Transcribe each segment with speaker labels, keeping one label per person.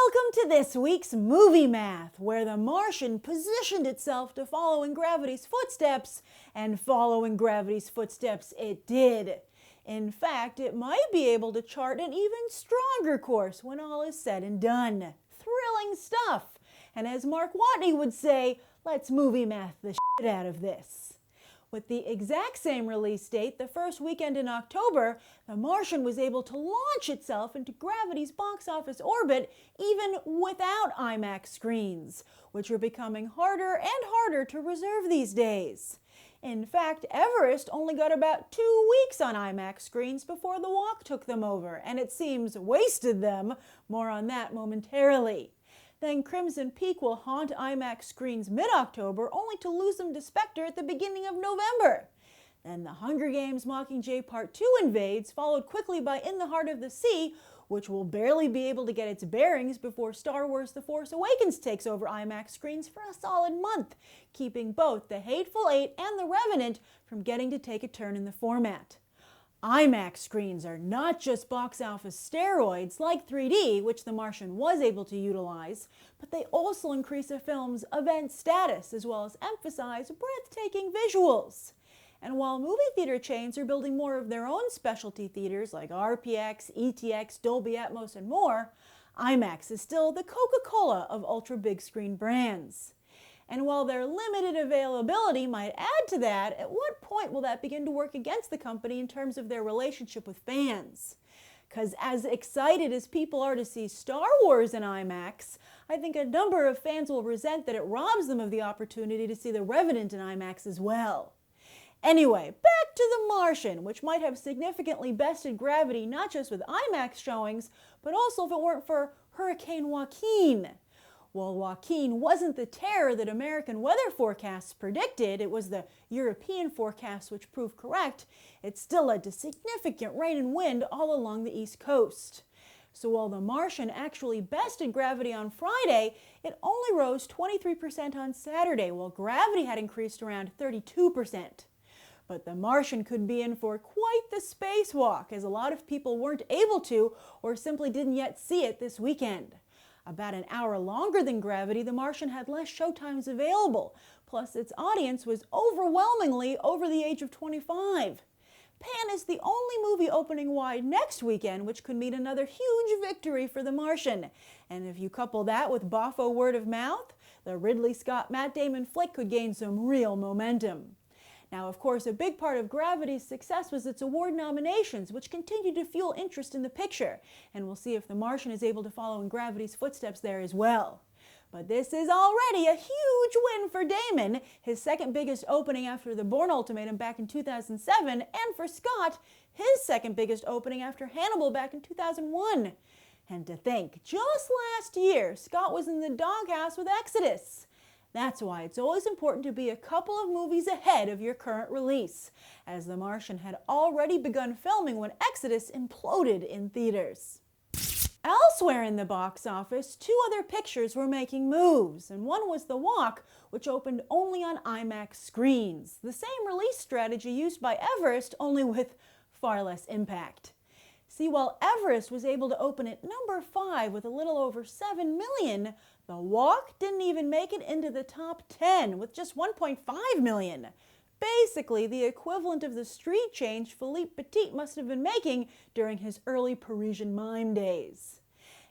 Speaker 1: Welcome to this week's Movie Math, where The Martian positioned itself to follow in gravity's footsteps, and follow in gravity's footsteps it did. In fact, it might be able to chart an even stronger course when all is said and done. Thrilling stuff! And as Mark Watney would say, let's movie math the shit out of this. With the exact same release date, the first weekend in October, The Martian was able to launch itself into gravity's box office orbit even without IMAX screens, which are becoming harder and harder to reserve these days. In fact, Everest only got about 2 weeks on IMAX screens before The Walk took them over, and it seems wasted them. More on that momentarily. Then Crimson Peak will haunt IMAX screens mid-October, only to lose them to Spectre at the beginning of November. Then The Hunger Games Mockingjay Part 2 invades, followed quickly by In the Heart of the Sea, which will barely be able to get its bearings before Star Wars The Force Awakens takes over IMAX screens for a solid month, keeping both The Hateful Eight and The Revenant from getting to take a turn in the format. IMAX screens are not just box office steroids like 3D, which The Martian was able to utilize, but they also increase a film's event status as well as emphasize breathtaking visuals. And while movie theater chains are building more of their own specialty theaters like RPX, ETX, Dolby Atmos, and more, IMAX is still the Coca-Cola of ultra big screen brands. And while their limited availability might add to that, at what point will that begin to work against the company in terms of their relationship with fans? Because as excited as people are to see Star Wars in IMAX, I think a number of fans will resent that it robs them of the opportunity to see The Revenant in IMAX as well. Anyway, back to The Martian, which might have significantly bested gravity not just with IMAX showings, but also if it weren't for Hurricane Joaquin. Well, Joaquin wasn't the terror that American weather forecasts predicted. It was the European forecasts which proved correct. It still led to significant rain and wind all along the East Coast. So while The Martian actually bested gravity on Friday, it only rose 23% on Saturday, while gravity had increased around 32%. But The Martian could be in for quite the spacewalk, as a lot of people weren't able to or simply didn't yet see it this weekend. About an hour longer than Gravity, The Martian had less showtimes available, plus its audience was overwhelmingly over the age of 25. Pan is the only movie opening wide next weekend, which could mean another huge victory for The Martian. And if you couple that with boffo word of mouth, the Ridley Scott Matt Damon flick could gain some real momentum. Now, of course, a big part of Gravity's success was its award nominations, which continue to fuel interest in the picture, and we'll see if The Martian is able to follow in Gravity's footsteps there as well. But this is already a huge win for Damon, his second biggest opening after The Bourne Ultimatum back in 2007, and for Scott, his second biggest opening after Hannibal back in 2001. And to think, just last year, Scott was in the doghouse with Exodus. That's why it's always important to be a couple of movies ahead of your current release, as The Martian had already begun filming when Exodus imploded in theaters. Elsewhere in the box office, 2 other pictures were making moves, and one was The Walk, which opened only on IMAX screens, the same release strategy used by Everest, only with far less impact. See, while Everest was able to open at number 5 with a little over 7 million, The Walk didn't even make it into the top 10 with just 1.5 million. Basically, the equivalent of the street change Philippe Petit must have been making during his early Parisian mime days.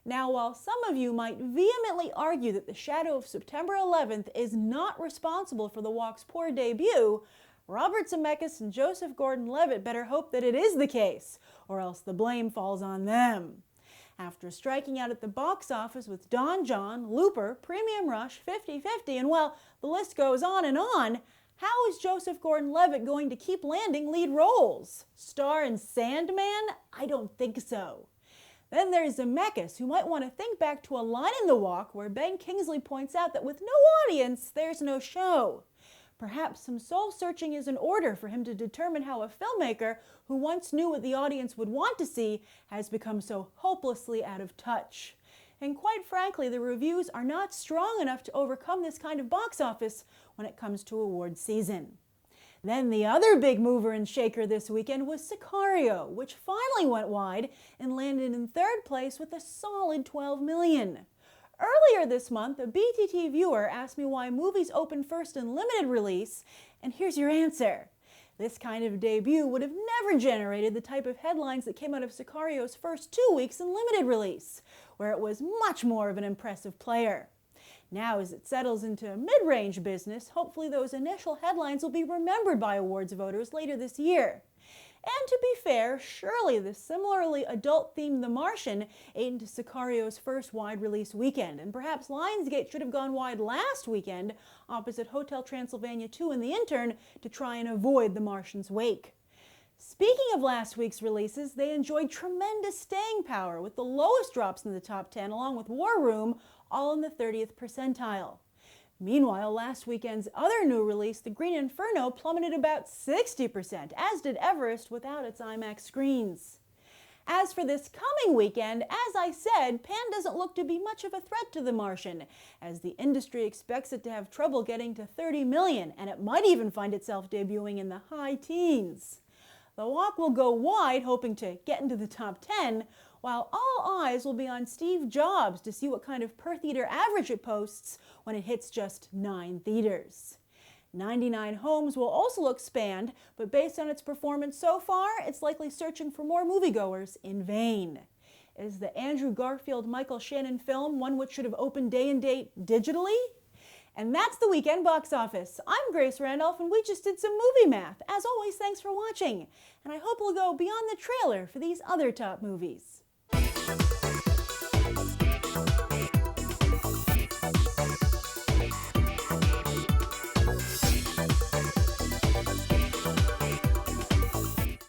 Speaker 1: Now, while some of you might vehemently argue that The Shadow of September 11th is not responsible for The Walk's poor debut, Robert Zemeckis and Joseph Gordon-Levitt better hope that it is the case, or else the blame falls on them. After striking out at the box office with Don John, Looper, Premium Rush, 50-50, and well, the list goes on, how is Joseph Gordon-Levitt going to keep landing lead roles? Star in Sandman? I don't think so. Then there's Zemeckis, who might want to think back to a line in The Walk where Ben Kingsley points out that with no audience, there's no show. Perhaps some soul-searching is in order for him to determine how a filmmaker who once knew what the audience would want to see has become so hopelessly out of touch. And quite frankly, the reviews are not strong enough to overcome this kind of box office when it comes to award season. Then the other big mover and shaker this weekend was Sicario, which finally went wide and landed in 3rd place with a solid 12 million. Earlier this month, a BTT viewer asked me why movies open first in limited release, and here's your answer. This kind of debut would have never generated the type of headlines that came out of Sicario's first 2 weeks in limited release, where it was much more of an impressive player. Now, as it settles into mid-range business, hopefully those initial headlines will be remembered by awards voters later this year. And to be fair, surely the similarly adult-themed The Martian ate into Sicario's first wide-release weekend, and perhaps Lionsgate should have gone wide last weekend opposite Hotel Transylvania 2 and The Intern to try and avoid The Martian's wake. Speaking of last week's releases, they enjoyed tremendous staying power, with the lowest drops in the top 10, along with War Room, all in the 30th percentile. Meanwhile, last weekend's other new release, The Green Inferno, plummeted about 60%, as did Everest without its IMAX screens. As for this coming weekend, as I said, Pan doesn't look to be much of a threat to The Martian, as the industry expects it to have trouble getting to 30 million, and it might even find itself debuting in the high teens. The walk will go wide, hoping to get into the top 10, while all eyes will be on Steve Jobs to see what kind of per-theater average it posts when it hits just 9 theaters. 99 Homes will also expand, but based on its performance so far, it's likely searching for more moviegoers in vain. Is the Andrew Garfield-Michael Shannon film one which should have opened day and date digitally? And that's the weekend box office. I'm Grace Randolph, and we just did some movie math. As always, thanks for watching, and I hope we'll go beyond the trailer for these other top movies.